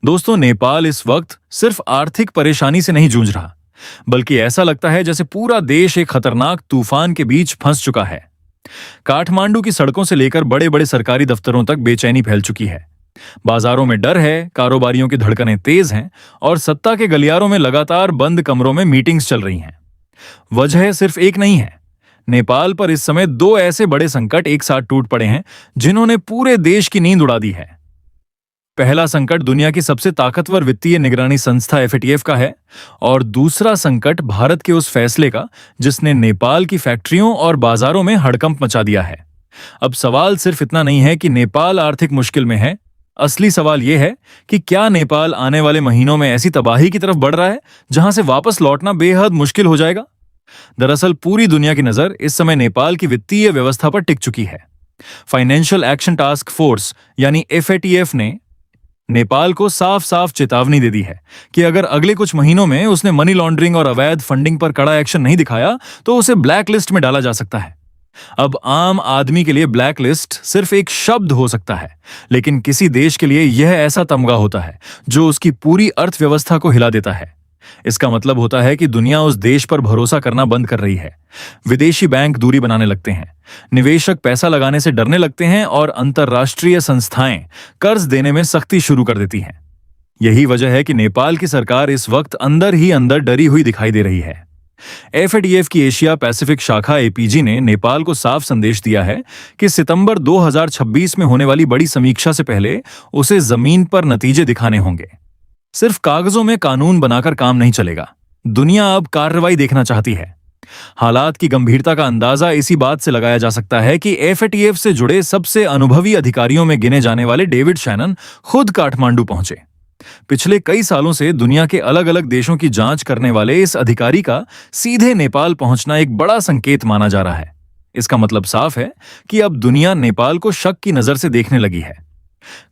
दोस्तों, नेपाल इस वक्त सिर्फ आर्थिक परेशानी से नहीं जूझ रहा, बल्कि ऐसा लगता है जैसे पूरा देश एक खतरनाक तूफान के बीच फंस चुका है। काठमांडू की सड़कों से लेकर बड़े बड़े सरकारी दफ्तरों तक बेचैनी फैल चुकी है। बाजारों में डर है, कारोबारियों की धड़कनें तेज हैं और सत्ता के गलियारों में लगातार बंद कमरों में मीटिंग्स चल रही हैं। वजह सिर्फ एक नहीं है। नेपाल पर इस समय दो ऐसे बड़े संकट एक साथ टूट पड़े हैं जिन्होंने पूरे देश की नींद उड़ा दी है। पहला संकट दुनिया की सबसे ताकतवर वित्तीय निगरानी संस्था एफएटीएफ का है और दूसरा संकट भारत के उस फैसले का जिसने नेपाल की फैक्ट्रियों और बाजारों में हड़कंप मचा दिया है। अब सवाल सिर्फ इतना नहीं है कि नेपाल आर्थिक मुश्किल में है। असली सवाल यह है कि क्या नेपाल आने वाले महीनों में ऐसी तबाही की तरफ बढ़ रहा है जहां से वापस लौटना बेहद मुश्किल हो जाएगा। दरअसल पूरी दुनिया की नजर इस समय नेपाल की वित्तीय व्यवस्था पर टिक चुकी है। फाइनेंशियल एक्शन टास्क फोर्स यानी एफएटीएफ ने नेपाल को साफ साफ चेतावनी दे दी है कि अगर अगले कुछ महीनों में उसने मनी लॉन्ड्रिंग और अवैध फंडिंग पर कड़ा एक्शन नहीं दिखाया तो उसे ब्लैक लिस्ट में डाला जा सकता है। अब आम आदमी के लिए ब्लैक लिस्ट सिर्फ एक शब्द हो सकता है, लेकिन किसी देश के लिए यह ऐसा तमगा होता है जो उसकी पूरी अर्थव्यवस्था को हिला देता है। इसका मतलब होता है कि दुनिया उस देश पर भरोसा करना बंद कर रही है। विदेशी बैंक दूरी बनाने लगते हैं, निवेशक पैसा लगाने से डरने लगते हैं और अंतर्राष्ट्रीय संस्थाएं कर्ज देने में सख्ती शुरू कर देती हैं। यही वजह है कि नेपाल की सरकार इस वक्त अंदर ही अंदर डरी हुई दिखाई दे रही है। एफएटीएफ की एशिया पैसिफिक शाखा एपीजी ने नेपाल को साफ संदेश दिया है कि सितंबर 2026 में होने वाली बड़ी समीक्षा से पहले उसे जमीन पर नतीजे दिखाने होंगे। सिर्फ कागजों में कानून बनाकर काम नहीं चलेगा। दुनिया अब कार्रवाई देखना चाहती है। हालात की गंभीरता का अंदाजा इसी बात से लगाया जा सकता है कि एफएटीएफ से जुड़े सबसे अनुभवी अधिकारियों में गिने जाने वाले डेविड शैनन खुद काठमांडू पहुंचे। पिछले कई सालों से दुनिया के अलग अलग देशों की जांच करने वाले इस अधिकारी का सीधे नेपाल पहुंचना एक बड़ा संकेत माना जा रहा है। इसका मतलब साफ है कि अब दुनिया नेपाल को शक की नजर से देखने लगी है।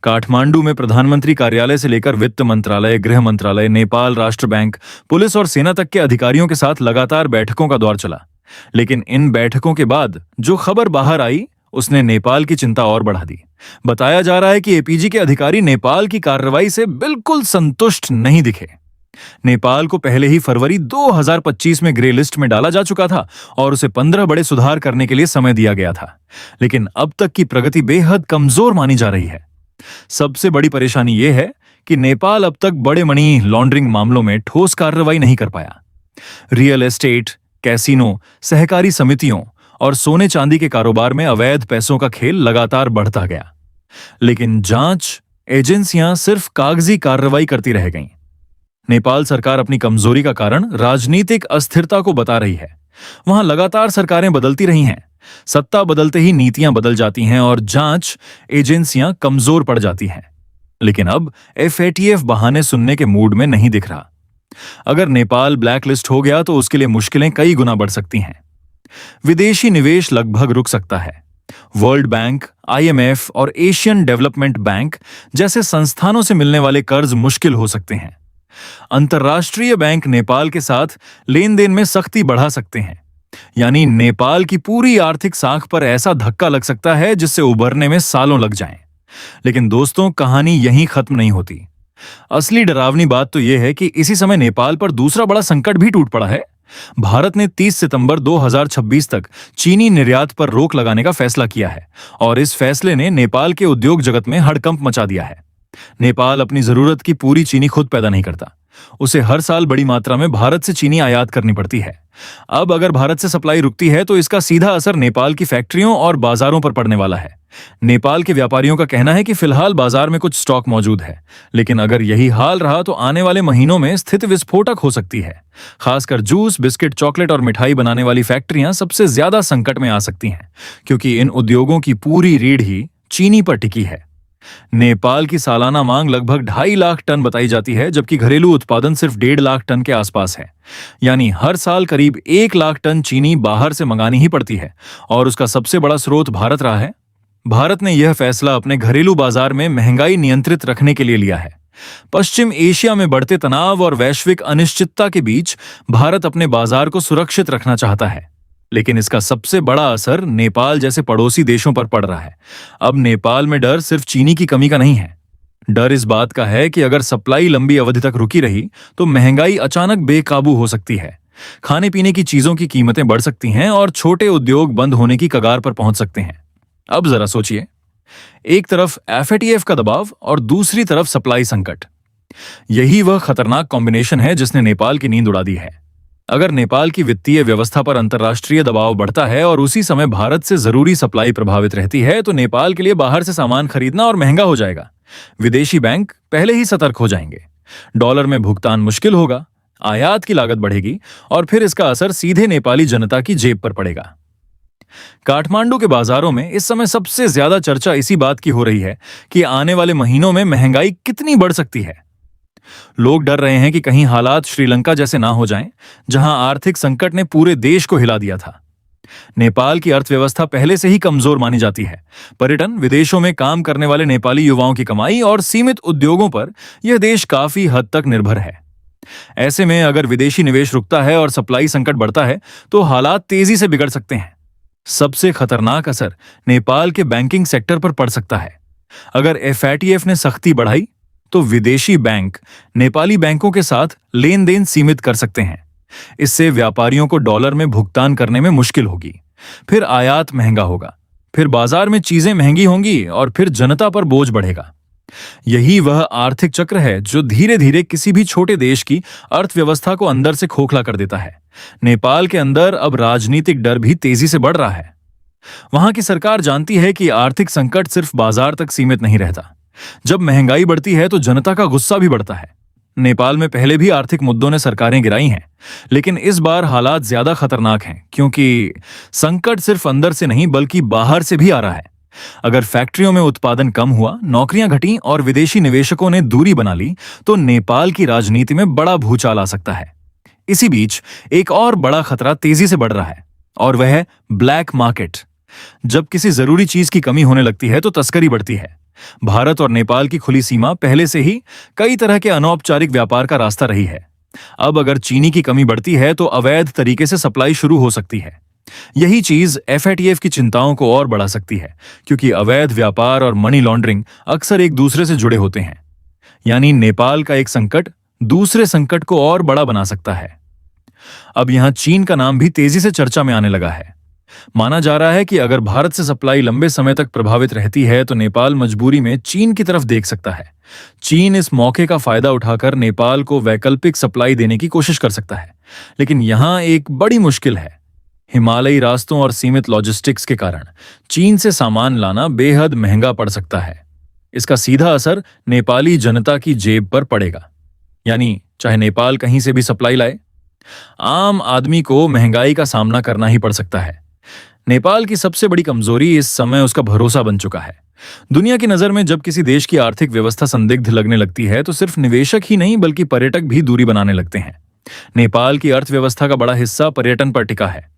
काठमांडू में प्रधानमंत्री कार्यालय से लेकर वित्त मंत्रालय, गृह मंत्रालय, नेपाल राष्ट्र बैंक, पुलिस और सेना तक के अधिकारियों के साथ लगातार बैठकों का दौर चला। लेकिन इन बैठकों के बाद जो खबर बाहर आई उसने नेपाल की चिंता और बढ़ा दी। बताया जा रहा है कि एपीजी के अधिकारी नेपाल की कार्रवाई से बिल्कुल संतुष्ट नहीं दिखे। नेपाल को पहले ही फरवरी 2025 में ग्रे लिस्ट में डाला जा चुका था और उसे 15 बड़े सुधार करने के लिए समय दिया गया था, लेकिन अब तक की प्रगति बेहद कमजोर मानी जा रही है। सबसे बड़ी परेशानी यह है कि नेपाल अब तक बड़े मनी लॉन्ड्रिंग मामलों में ठोस कार्रवाई नहीं कर पाया। रियल एस्टेट, कैसीनो, सहकारी समितियों और सोने चांदी के कारोबार में अवैध पैसों का खेल लगातार बढ़ता गया, लेकिन जांच एजेंसियां सिर्फ कागजी कार्रवाई करती रह गईं। नेपाल सरकार अपनी कमजोरी का कारण राजनीतिक अस्थिरता को बता रही है। वहां लगातार सरकारें बदलती रही हैं, सत्ता बदलते ही नीतियां बदल जाती हैं और जांच एजेंसियां कमजोर पड़ जाती हैं। लेकिन अब एफएटीएफ बहाने सुनने के मूड में नहीं दिख रहा। अगर नेपाल ब्लैकलिस्ट हो गया तो उसके लिए मुश्किलें कई गुना बढ़ सकती हैं। विदेशी निवेश लगभग रुक सकता है। वर्ल्ड बैंक, आईएमएफ और एशियन डेवलपमेंट बैंक जैसे संस्थानों से मिलने वाले कर्ज मुश्किल हो सकते हैं। अंतर्राष्ट्रीय बैंक नेपाल के साथ लेन देन में सख्ती बढ़ा सकते हैं, यानी नेपाल की पूरी आर्थिक साख पर ऐसा धक्का लग सकता है जिससे उबरने में सालों लग जाएं। लेकिन दोस्तों, कहानी यहीं खत्म नहीं होती। असली डरावनी बात तो यह है कि इसी समय नेपाल पर दूसरा बड़ा संकट भी टूट पड़ा है। भारत ने 30 सितंबर 2026 तक चीनी निर्यात पर रोक लगाने का फैसला किया है और इस फैसले ने नेपाल के उद्योग जगत में हड़कंप मचा दिया है। नेपाल अपनी जरूरत की पूरी चीनी खुद पैदा नहीं करता। उसे हर साल बड़ी मात्रा में भारत से चीनी आयात करनी पड़ती है। अब अगर भारत से सप्लाई रुकती है तो इसका सीधा असर नेपाल की फैक्ट्रियों और बाजारों पर पड़ने वाला है। नेपाल के व्यापारियों का कहना है कि फिलहाल बाजार में कुछ स्टॉक मौजूद है, लेकिन अगर यही हाल रहा तो आने वाले महीनों में स्थिति विस्फोटक हो सकती है। खासकर जूस, बिस्किट, चॉकलेट और मिठाई बनाने वाली फैक्ट्रियां सबसे ज्यादा संकट में आ सकती हैं, क्योंकि इन उद्योगों की पूरी रीढ़ ही चीनी पर टिकी है। नेपाल की सालाना मांग लगभग 2.5 लाख टन बताई जाती है, जबकि घरेलू उत्पादन सिर्फ 1.5 लाख टन के आसपास है। यानी हर साल करीब 1 लाख टन चीनी बाहर से मंगानी ही पड़ती है और उसका सबसे बड़ा स्रोत भारत रहा है। भारत ने यह फैसला अपने घरेलू बाजार में महंगाई नियंत्रित रखने के लिए लिया है। पश्चिम एशिया में बढ़ते तनाव और वैश्विक अनिश्चितता के बीच भारत अपने बाजार को सुरक्षित रखना चाहता है, लेकिन इसका सबसे बड़ा असर नेपाल जैसे पड़ोसी देशों पर पड़ रहा है। अब नेपाल में डर सिर्फ चीनी की कमी का नहीं है। डर इस बात का है कि अगर सप्लाई लंबी अवधि तक रुकी रही तो महंगाई अचानक बेकाबू हो सकती है। खाने पीने की चीजों की कीमतें बढ़ सकती हैं और छोटे उद्योग बंद होने की कगार पर पहुंच सकते हैं। अब जरा सोचिए, एक तरफ एफएटीएफ का दबाव और दूसरी तरफ सप्लाई संकट। यही वह खतरनाक कॉम्बिनेशन है जिसने नेपाल की नींद उड़ा दी है। अगर नेपाल की वित्तीय व्यवस्था पर अंतर्राष्ट्रीय दबाव बढ़ता है और उसी समय भारत से जरूरी सप्लाई प्रभावित रहती है तो नेपाल के लिए बाहर से सामान खरीदना और महंगा हो जाएगा। विदेशी बैंक पहले ही सतर्क हो जाएंगे। डॉलर में भुगतान मुश्किल होगा, आयात की लागत बढ़ेगी और फिर इसका असर सीधे नेपाली जनता की जेब पर पड़ेगा। काठमांडू के बाजारों में इस समय सबसे ज्यादा चर्चा इसी बात की हो रही है कि आने वाले महीनों में महंगाई कितनी बढ़ सकती है। लोग डर रहे हैं कि कहीं हालात श्रीलंका जैसे ना हो जाएं, जहां आर्थिक संकट ने पूरे देश को हिला दिया था। नेपाल की अर्थव्यवस्था पहले से ही कमजोर मानी जाती है। पर्यटन, विदेशों में काम करने वाले नेपाली युवाओं की कमाई और सीमित उद्योगों पर यह देश काफी हद तक निर्भर है। ऐसे में अगर विदेशी निवेश रुकता है और सप्लाई संकट बढ़ता है तो हालात तेजी से बिगड़ सकते हैं। सबसे खतरनाक असर नेपाल के बैंकिंग सेक्टर पर पड़ सकता है। अगर एफएटीएफ ने सख्ती बढ़ाई तो विदेशी बैंक नेपाली बैंकों के साथ लेन देन सीमित कर सकते हैं। इससे व्यापारियों को डॉलर में भुगतान करने में मुश्किल होगी, फिर आयात महंगा होगा, फिर बाजार में चीजें महंगी होंगी और फिर जनता पर बोझ बढ़ेगा। यही वह आर्थिक चक्र है जो धीरे धीरे किसी भी छोटे देश की अर्थव्यवस्था को अंदर से खोखला कर देता है। नेपाल के अंदर अब राजनीतिक डर भी तेजी से बढ़ रहा है। वहां की सरकार जानती है कि आर्थिक संकट सिर्फ बाजार तक सीमित नहीं रहता। जब महंगाई बढ़ती है तो जनता का गुस्सा भी बढ़ता है। नेपाल में पहले भी आर्थिक मुद्दों ने सरकारें गिराई हैं, लेकिन इस बार हालात ज्यादा खतरनाक हैं क्योंकि संकट सिर्फ अंदर से नहीं बल्कि बाहर से भी आ रहा है। अगर फैक्ट्रियों में उत्पादन कम हुआ, नौकरियां घटी और विदेशी निवेशकों ने दूरी बना ली तो नेपाल की राजनीति में बड़ा भूचाल आ सकता है। इसी बीच एक और बड़ा खतरा तेजी से बढ़ रहा है और वह है ब्लैक मार्केट। जब किसी जरूरी चीज की कमी होने लगती है तो तस्करी बढ़ती है। भारत और नेपाल की खुली सीमा पहले से ही कई तरह के अनौपचारिक व्यापार का रास्ता रही है। अब अगर चीनी की कमी बढ़ती है तो अवैध तरीके से सप्लाई शुरू हो सकती है। यही चीज एफएटीएफ की चिंताओं को और बढ़ा सकती है क्योंकि अवैध व्यापार और मनी लॉन्ड्रिंग अक्सर एक दूसरे से जुड़े होते हैं। यानी नेपाल का एक संकट दूसरे संकट को और बड़ा बना सकता है। अब यहां चीन का नाम भी तेजी से चर्चा में आने लगा है। माना जा रहा है कि अगर भारत से सप्लाई लंबे समय तक प्रभावित रहती है तो नेपाल मजबूरी में चीन की तरफ देख सकता है। चीन इस मौके का फायदा उठाकर नेपाल को वैकल्पिक सप्लाई देने की कोशिश कर सकता है। लेकिन यहां एक बड़ी मुश्किल है। हिमालयी रास्तों और सीमित लॉजिस्टिक्स के कारण चीन से सामान लाना बेहद महंगा पड़ सकता है। इसका सीधा असर नेपाली जनता की जेब पर पड़ेगा। यानी चाहे नेपाल कहीं से भी सप्लाई लाए, आम आदमी को महंगाई का सामना करना ही पड़ सकता है। नेपाल की सबसे बड़ी कमजोरी इस समय उसका भरोसा बन चुका है। दुनिया की नजर में जब किसी देश की आर्थिक व्यवस्था संदिग्ध लगने लगती है तो सिर्फ निवेशक ही नहीं बल्कि पर्यटक भी दूरी बनाने लगते हैं। नेपाल की अर्थव्यवस्था का बड़ा हिस्सा पर्यटन पर टिका है।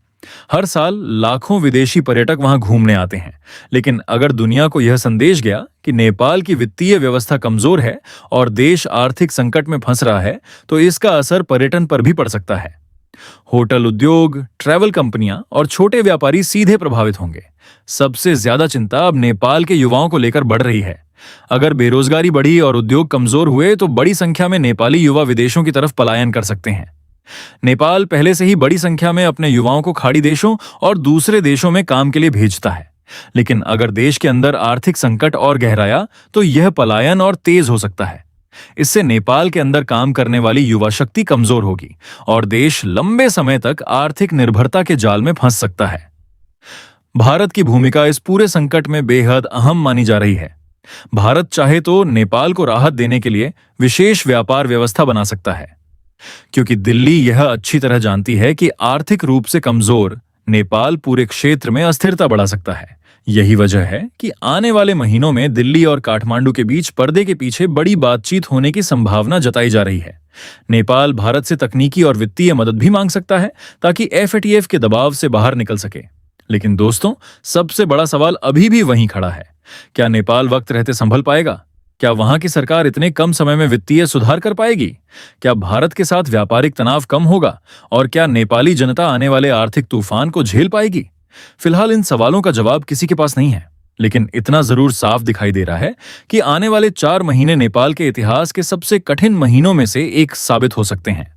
हर साल लाखों विदेशी पर्यटक वहां घूमने आते हैं। लेकिन अगर दुनिया को यह संदेश गया कि नेपाल की वित्तीय व्यवस्था कमजोर है और देश आर्थिक संकट में फंस रहा है तो इसका असर पर्यटन पर भी पड़ सकता है। होटल उद्योग, ट्रैवल कंपनियां और छोटे व्यापारी सीधे प्रभावित होंगे। सबसे ज्यादा चिंता अब नेपाल के युवाओं को लेकर बढ़ रही है। अगर बेरोजगारी बढ़ी और उद्योग कमजोर हुए तो बड़ी संख्या में नेपाली युवा विदेशों की तरफ पलायन कर सकते हैं। नेपाल पहले से ही बड़ी संख्या में अपने युवाओं को खाड़ी देशों और दूसरे देशों में काम के लिए भेजता है। लेकिन अगर देश के अंदर आर्थिक संकट और गहराया तो यह पलायन और तेज हो सकता है। इससे नेपाल के अंदर काम करने वाली युवा शक्ति कमजोर होगी और देश लंबे समय तक आर्थिक निर्भरता के जाल में फंस सकता है। भारत की भूमिका इस पूरे संकट में बेहद अहम मानी जा रही है। भारत चाहे तो नेपाल को राहत देने के लिए विशेष व्यापार व्यवस्था बना सकता है, क्योंकि दिल्ली यह अच्छी तरह जानती है कि आर्थिक रूप से कमजोर नेपाल पूरे क्षेत्र में अस्थिरता बढ़ा सकता है। यही वजह है कि आने वाले महीनों में दिल्ली और काठमांडू के बीच पर्दे के पीछे बड़ी बातचीत होने की संभावना जताई जा रही है। नेपाल भारत से तकनीकी और वित्तीय मदद भी मांग सकता है ताकि एफएटीएफ के दबाव से बाहर निकल सके। लेकिन दोस्तों, सबसे बड़ा सवाल अभी भी वहीं खड़ा है। क्या नेपाल वक्त रहते संभल पाएगा? क्या वहां की सरकार इतने कम समय में वित्तीय सुधार कर पाएगी? क्या भारत के साथ व्यापारिक तनाव कम होगा? और क्या नेपाली जनता आने वाले आर्थिक तूफान को झेल पाएगी? फिलहाल इन सवालों का जवाब किसी के पास नहीं है। लेकिन इतना जरूर साफ दिखाई दे रहा है कि आने वाले 4 महीने नेपाल के इतिहास के सबसे कठिन महीनों में से एक साबित हो सकते हैं।